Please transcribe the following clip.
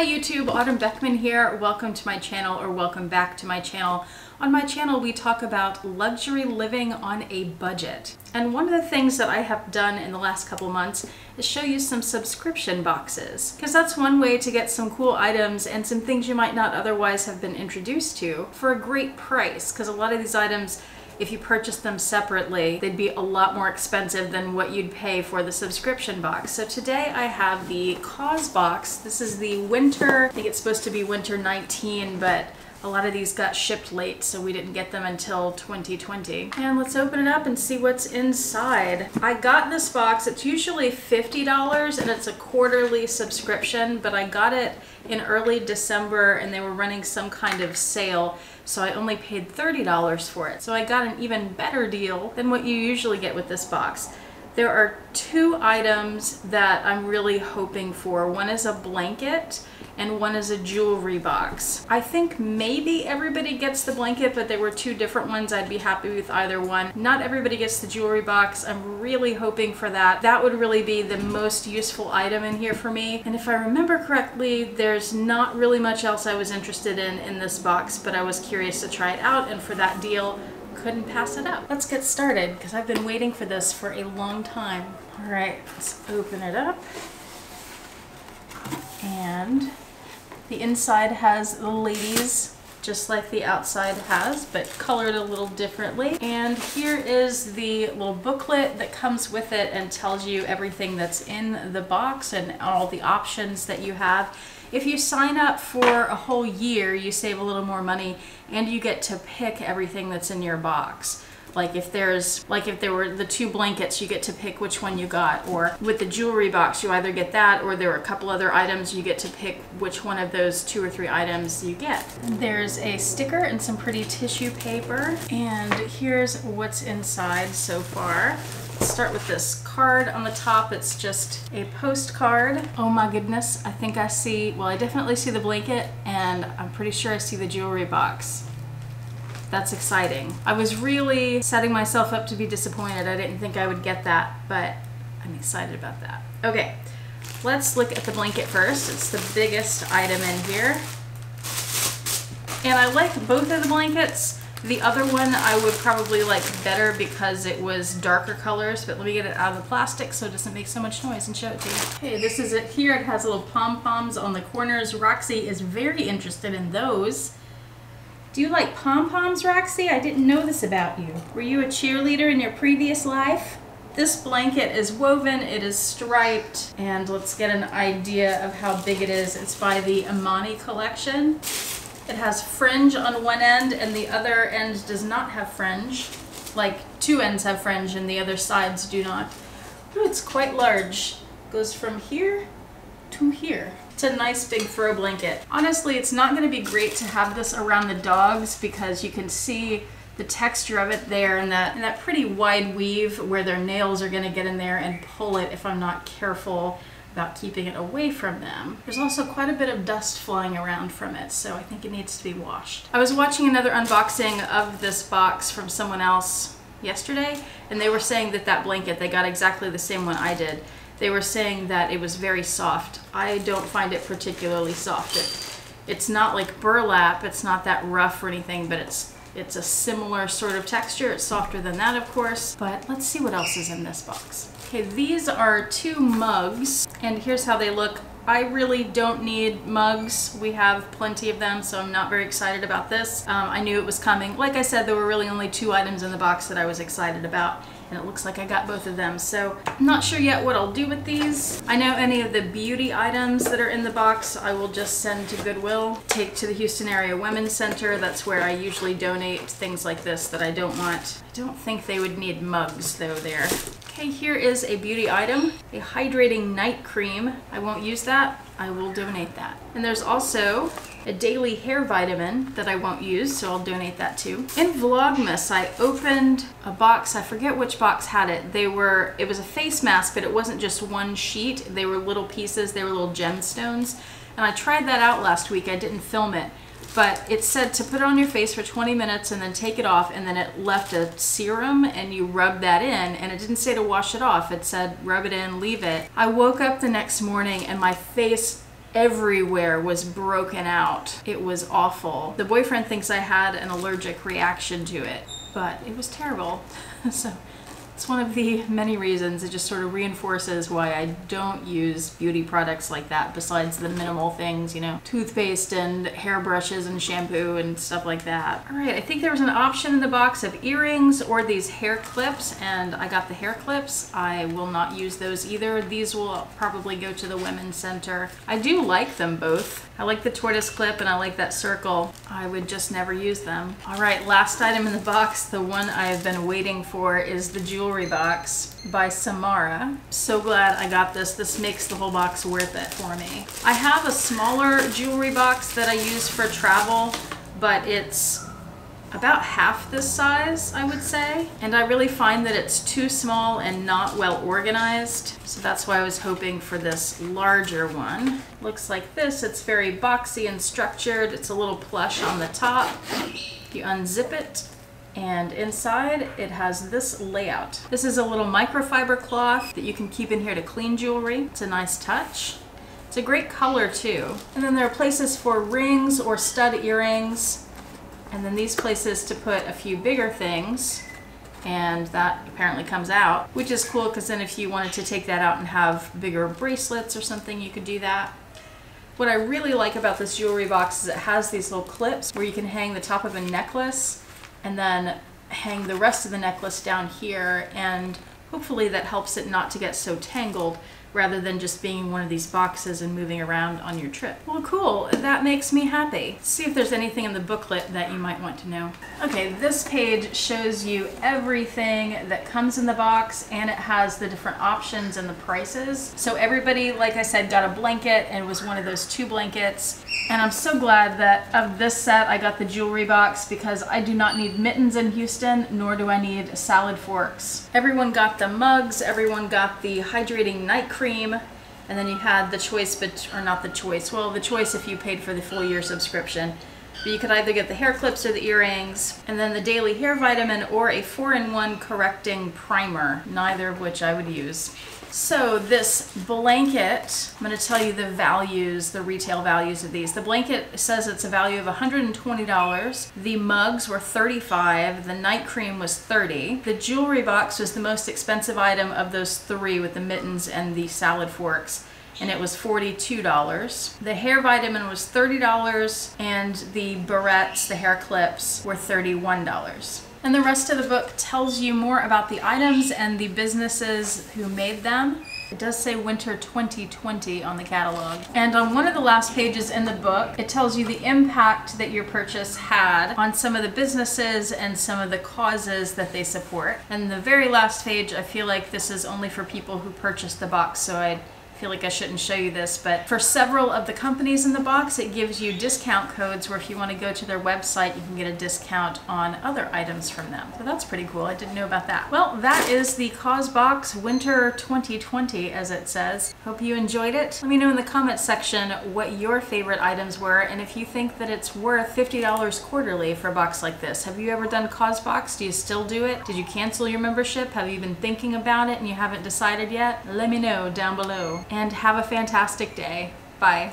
Hi YouTube, Autumn Beckman here. Welcome to my channel, or welcome back to my channel. On my channel we talk about luxury living on a budget. And one of the things that I have done in the last couple months is show you some subscription boxes. Because that's one way to get some cool items and some things you might not otherwise have been introduced to for a great price. Because a lot of these items, if you purchase them separately, they'd be a lot more expensive than what you'd pay for the subscription box. So today I have the Causebox. This is the winter, I think it's supposed to be winter 19, but a lot of these got shipped late, so we didn't get them until 2020. And let's open it up and see what's inside. I got this box, it's usually $50 and it's a quarterly subscription, but I got it in early December and they were running some kind of sale, so I only paid $30 for it. So I got an even better deal than what you usually get with this box. There are two items that I'm really hoping for. One is a blanket and one is a jewelry box. I think maybe everybody gets the blanket, but there were two different ones. I'd be happy with either one. Not everybody gets the jewelry box. I'm really hoping for that. That would really be the most useful item in here for me. And if I remember correctly, there's not really much else I was interested in this box, but I was curious to try it out, and for that deal, couldn't pass it up. Let's get started, because I've been waiting for this for a long time. All right, let's open it up. And the inside has the ladies, just like the outside has, but colored a little differently. And here is the little booklet that comes with it and tells you everything that's in the box and all the options that you have. If you sign up for a whole year, you save a little more money and you get to pick everything that's in your box. Like if there were the two blankets, you get to pick which one you got. Or with the jewelry box, you either get that or there are a couple other items, you get to pick which one of those 2 or 3 items you get. There's a sticker and some pretty tissue paper. And here's what's inside so far. Let's start with this card on the top. It's just a postcard. Oh my goodness, I think I see, well, I definitely see the blanket and I'm pretty sure I see the jewelry box. That's exciting. I was really setting myself up to be disappointed. I didn't think I would get that, but I'm excited about that. Okay, let's look at the blanket first. It's the biggest item in here. And I like both of the blankets. The other one I would probably like better because it was darker colors, but let me get it out of the plastic so it doesn't make so much noise and show it to you. Okay, this is it here. It has little pom-poms on the corners. Roxy is very interested in those. Do you like pom-poms, Roxy? I didn't know this about you. Were you a cheerleader in your previous life? This blanket is woven, it is striped, and let's get an idea of how big it is. It's by the Imani collection. It has fringe on one end and the other end does not have fringe. Like 2 ends have fringe and the other sides do not. Ooh, it's quite large. It goes from here to here. It's a nice big throw blanket. Honestly, it's not going to be great to have this around the dogs because you can see the texture of it there and that pretty wide weave where their nails are going to get in there and pull it if I'm not careful about keeping it away from them. There's also quite a bit of dust flying around from it, so I think it needs to be washed. I was watching another unboxing of this box from someone else yesterday, and they were saying that that blanket, they got exactly the same one I did. They were saying that it was very soft. I don't find it particularly soft. It's not like burlap, it's not that rough or anything, but it's a similar sort of texture. It's softer than that, of course, but let's see what else is in this box. Okay, these are 2 mugs, and here's how they look. I really don't need mugs. We have plenty of them, so I'm not very excited about this. I knew it was coming. Like I said, there were really only 2 items in the box that I was excited about, and it looks like I got both of them. So I'm not sure yet what I'll do with these. I know any of the beauty items that are in the box, I will just send to Goodwill, take to the Houston Area Women's Center. That's where I usually donate things like this that I don't want. I don't think they would need mugs though there. Okay, here is a beauty item, a hydrating night cream. I won't use that. I will donate that. And there's also a daily hair vitamin that I won't use, so I'll donate that too. In Vlogmas, I opened a box. I forget which box had it. It was a face mask, but it wasn't just one sheet. They were little pieces. They were little gemstones. And I tried that out last week. I didn't film it. But it said to put it on your face for 20 minutes and then take it off, and then it left a serum and you rub that in, and it didn't say to wash it off. It said rub it in, leave it. I woke up the next morning and my face everywhere was broken out. It was awful. The boyfriend thinks I had an allergic reaction to it, but it was terrible. So it's one of the many reasons. It just sort of reinforces why I don't use beauty products like that, besides the minimal things, you know, toothpaste and hairbrushes and shampoo and stuff like that. All right, I think there was an option in the box of earrings or these hair clips, and I got the hair clips. I will not use those either. These will probably go to the women's center. I do like them both. I like the tortoise clip and I like that circle. I would just never use them. All right, last item in the box, the one I've been waiting for, is the jewelry box by Samara. So glad I got this. This makes the whole box worth it for me. I have a smaller jewelry box that I use for travel, but it's about half this size, I would say. And I really find that it's too small and not well organized. So that's why I was hoping for this larger one. Looks like this. It's very boxy and structured. It's a little plush on the top. You unzip it, and inside it has this layout. This is a little microfiber cloth that you can keep in here to clean jewelry. It's a nice touch. It's a great color too. And then there are places for rings or stud earrings. And then these places to put a few bigger things, and that apparently comes out, which is cool because then if you wanted to take that out and have bigger bracelets or something, you could do that. What I really like about this jewelry box is it has these little clips where you can hang the top of a necklace and then hang the rest of the necklace down here, and hopefully that helps it not to get so tangled, rather than just being in one of these boxes and moving around on your trip. Well, cool, that makes me happy. Let's see if there's anything in the booklet that you might want to know. Okay, this page shows you everything that comes in the box, and it has the different options and the prices. So everybody, like I said, got a blanket, and it was one of those 2 blankets. And I'm so glad that of this set I got the jewelry box, because I do not need mittens in Houston, nor do I need salad forks. Everyone got the mugs, everyone got the hydrating night cream, and then you had the choice, or not the choice, well, the choice if you paid for the full year subscription. But you could either get the hair clips or the earrings, and then the daily hair vitamin or a 4-in-1 correcting primer, neither of which I would use. So this blanket, I'm going to tell you the values, the retail values of these. The blanket says it's a value of $120. The mugs were $35. The night cream was $30. The jewelry box was the most expensive item of those 3 with the mittens and the salad forks, and it was $42. The hair vitamin was $30, and the barrettes, the hair clips, were $31. And the rest of the book tells you more about the items and the businesses who made them. It does say winter 2020 on the catalog. And on one of the last pages in the book, it tells you the impact that your purchase had on some of the businesses and some of the causes that they support. And the very last page, I feel like this is only for people who purchased the box, so I feel like I shouldn't show you this, but for several of the companies in the box, it gives you discount codes where if you want to go to their website, you can get a discount on other items from them. So that's pretty cool. I didn't know about that. Well, that is the Causebox Winter 2020, as it says. Hope you enjoyed it. Let me know in the comments section what your favorite items were, and if you think that it's worth $50 quarterly for a box like this. Have you ever done Causebox? Do you still do it? Did you cancel your membership? Have you been thinking about it and you haven't decided yet? Let me know down below. And have a fantastic day. Bye.